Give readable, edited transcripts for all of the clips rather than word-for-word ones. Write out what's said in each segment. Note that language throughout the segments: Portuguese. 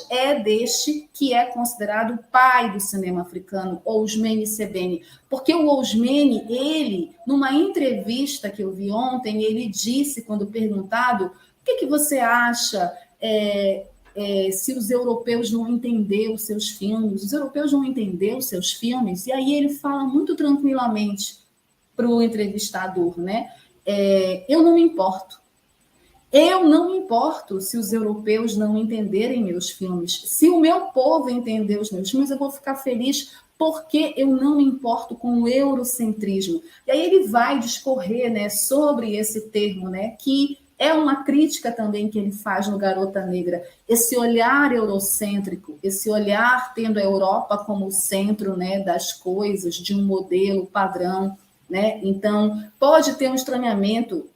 é deste que é considerado o pai do cinema africano, Ousmane Sembène, porque o Ousmane, ele, numa entrevista que eu vi ontem, ele disse, quando perguntado, o que você acha se os europeus vão entender os seus filmes? Os europeus vão entender os seus filmes? E aí ele fala muito tranquilamente para o entrevistador, né? Eu não me importo. Eu não me importo se os europeus não entenderem meus filmes. Se o meu povo entender os meus filmes, eu vou ficar feliz porque eu não me importo com o eurocentrismo. E aí ele vai discorrer, né, sobre esse termo, né, que é uma crítica também que ele faz no Garota Negra. Esse olhar eurocêntrico, esse olhar tendo a Europa como o centro, né, das coisas, de um modelo padrão, né? Então, pode ter um estranhamento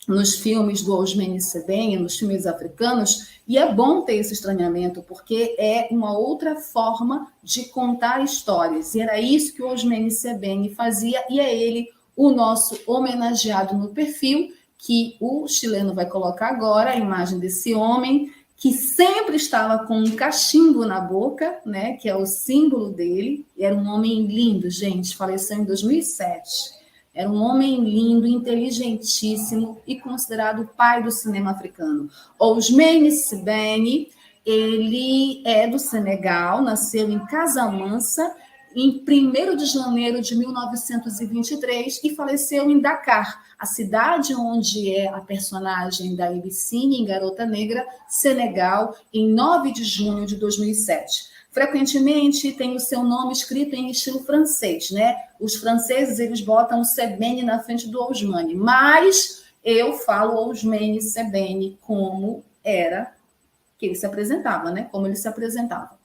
nos filmes do Ousmane Sembène, nos filmes africanos, e é bom ter esse estranhamento, porque é uma outra forma de contar histórias. E era isso que o Ousmane Sembène fazia, e é ele o nosso homenageado no perfil, que o chileno vai colocar agora, a imagem desse homem, que sempre estava com um cachimbo na boca, né, que é o símbolo dele. Era um homem lindo, gente, faleceu em 2007. Era um homem lindo, inteligentíssimo e considerado o pai do cinema africano. Ousmane Sembène, ele é do Senegal, nasceu em Casamance em 1º de janeiro de 1923 e faleceu em Dakar, a cidade onde é a personagem da Ibicine, em Garota Negra, Senegal, em 9 de junho de 2007. Frequentemente tem o seu nome escrito em estilo francês, né? Os franceses, eles botam o Sembène na frente do Ousmane, mas eu falo Ousmane Sembène como era que ele se apresentava, né? Como ele se apresentava.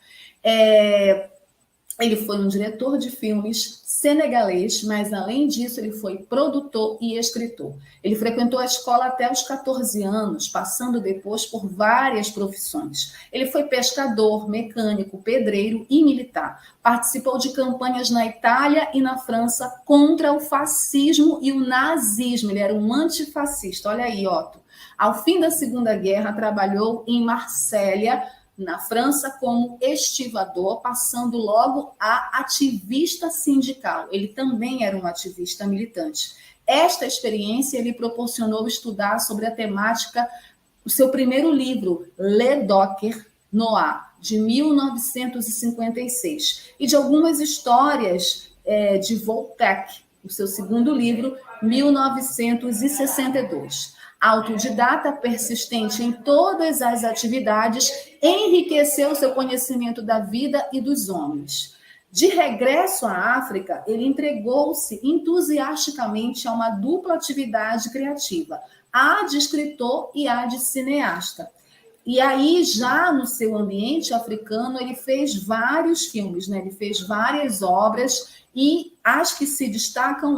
Ele foi um diretor de filmes senegalês, mas além disso ele foi produtor e escritor. Ele frequentou a escola até os 14 anos, passando depois por várias profissões. Ele foi pescador, mecânico, pedreiro e militar. Participou de campanhas na Itália e na França contra o fascismo e o nazismo. Ele era um antifascista. Olha aí, Otto. Ao fim da Segunda Guerra, trabalhou em Marsella, na França, como estivador, passando logo a ativista sindical. Ele também era um ativista militante. Esta experiência lhe proporcionou estudar sobre a temática, o seu primeiro livro, Le Docker Noir, de 1956, e de algumas histórias de Voltaire, o seu segundo livro, 1962. Autodidata, persistente em todas as atividades, enriqueceu seu conhecimento da vida e dos homens. De regresso à África, ele entregou-se entusiasticamente a uma dupla atividade criativa, a de escritor e a de cineasta. E aí, já no seu ambiente africano, ele fez vários filmes, né? Ele fez várias obras, e as que se destacam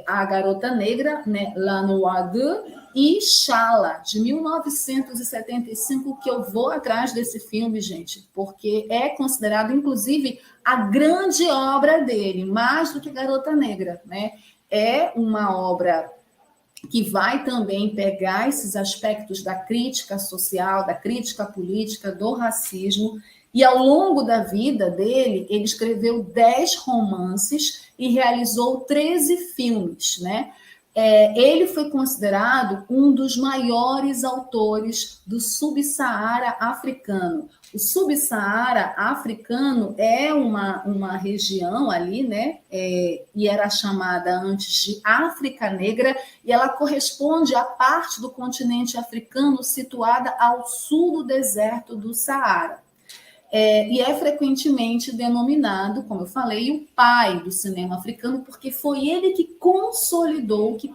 A Garota Negra, né, La Noire, e Xala, de 1975, que eu vou atrás desse filme, gente, porque é considerado, inclusive, a grande obra dele, mais do que Garota Negra, né? É uma obra que vai também pegar esses aspectos da crítica social, da crítica política, do racismo, e ao longo da vida dele, ele escreveu 10 romances e realizou 13 filmes, né? Ele foi considerado um dos maiores autores do Subsaara africano. O Subsaara africano é uma região ali, né? E era chamada antes de África Negra, e ela corresponde à parte do continente africano situada ao sul do deserto do Saara. E é frequentemente denominado, como eu falei, o pai do cinema africano, porque foi ele que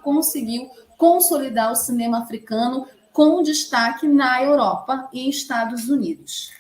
conseguiu consolidar o cinema africano com destaque na Europa e Estados Unidos.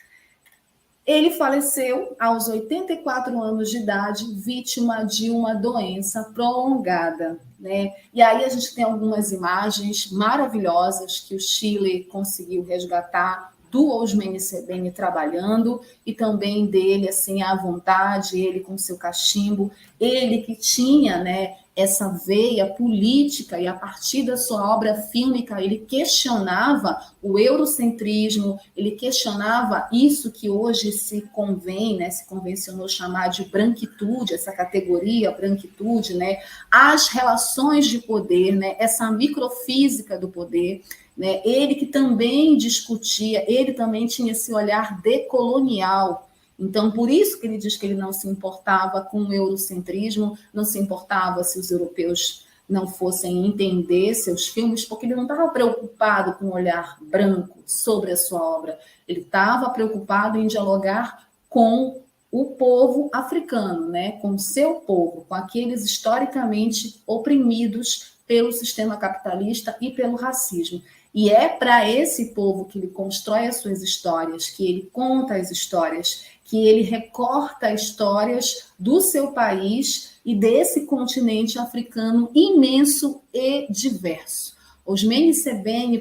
Ele faleceu aos 84 anos de idade, vítima de uma doença prolongada, né? E aí a gente tem algumas imagens maravilhosas que o Chile conseguiu resgatar do Ousmane Sebene trabalhando e também dele assim à vontade, ele com seu cachimbo, ele que tinha, né, essa veia política e a partir da sua obra fílmica ele questionava o eurocentrismo, ele questionava isso que hoje se convém, né, se convencionou chamar de branquitude, essa categoria branquitude, né, as relações de poder, né, essa microfísica do poder, né, ele que também discutia, ele também tinha esse olhar decolonial. Então, por isso que ele diz que ele não se importava com o eurocentrismo, não se importava se os europeus não fossem entender seus filmes, porque ele não estava preocupado com o olhar branco sobre a sua obra, ele estava preocupado em dialogar com o povo africano, né? Com o seu povo, com aqueles historicamente oprimidos pelo sistema capitalista e pelo racismo. E é para esse povo que ele constrói as suas histórias, que ele conta as histórias, que ele recorta histórias do seu país e desse continente africano imenso e diverso. Ousmane Sebene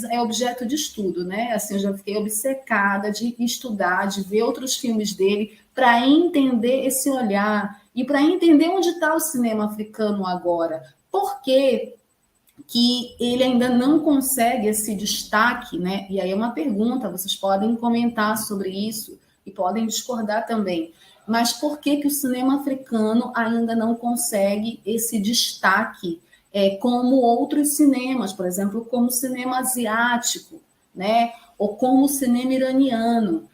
é objeto de estudo, né? Assim, eu já fiquei obcecada de estudar, de ver outros filmes dele para entender esse olhar e para entender onde está o cinema africano agora. Por quê? Que ele ainda não consegue esse destaque, né? E aí é uma pergunta, vocês podem comentar sobre isso e podem discordar também. Mas por que o cinema africano ainda não consegue esse destaque como outros cinemas, por exemplo, como o cinema asiático, né? Ou como o cinema iraniano?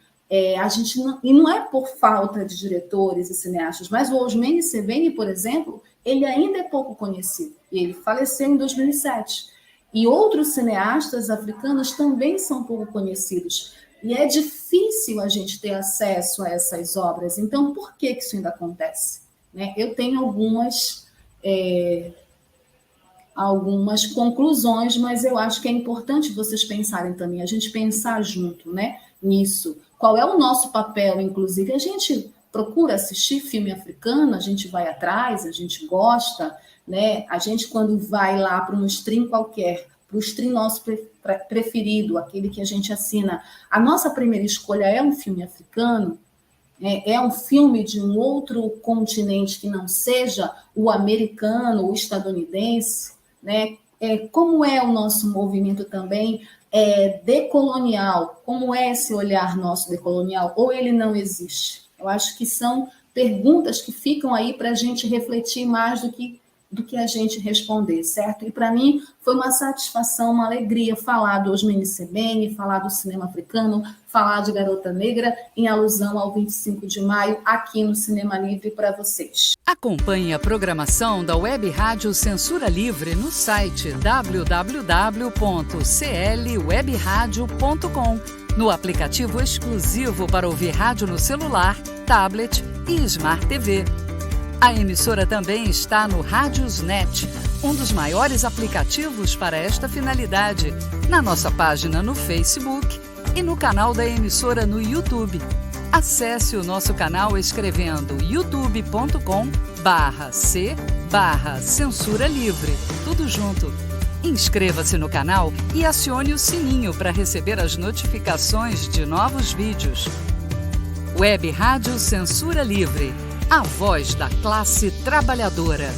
A gente não, e não é por falta de diretores e cineastas, mas o Ousmane Sebene, por exemplo, ele ainda é pouco conhecido. Ele faleceu em 2007. E outros cineastas africanos também são pouco conhecidos. E é difícil a gente ter acesso a essas obras. Então, por que isso ainda acontece? Né? Eu tenho algumas conclusões, mas eu acho que é importante vocês pensarem também, a gente pensar junto, né, nisso. Qual é o nosso papel, inclusive? A gente procura assistir filme africano, a gente vai atrás, a gente gosta, né? A gente, quando vai lá para um stream qualquer, para o stream nosso preferido, aquele que a gente assina, a nossa primeira escolha é um filme africano, é um filme de um outro continente que não seja o americano ou estadunidense, né? Como é o nosso movimento também decolonial? Como é esse olhar nosso decolonial? Ou ele não existe? Eu acho que são perguntas que ficam aí para a gente refletir mais do que a gente responder, certo? E para mim foi uma satisfação, uma alegria falar do Ousmane Sebene, falar do cinema africano, falar de Garota Negra, em alusão ao 25 de maio, aqui no Cinema Livre para vocês. Acompanhe a programação da Web Rádio Censura Livre no site www.clwebradio.com, no aplicativo exclusivo para ouvir rádio no celular, tablet e Smart TV. A emissora também está no Radiosnet, um dos maiores aplicativos para esta finalidade, na nossa página no Facebook e no canal da emissora no YouTube. Acesse o nosso canal escrevendo youtube.com/c/censura livre, tudo junto. Inscreva-se no canal e acione o sininho para receber as notificações de novos vídeos. Web Rádio Censura Livre, a voz da classe trabalhadora.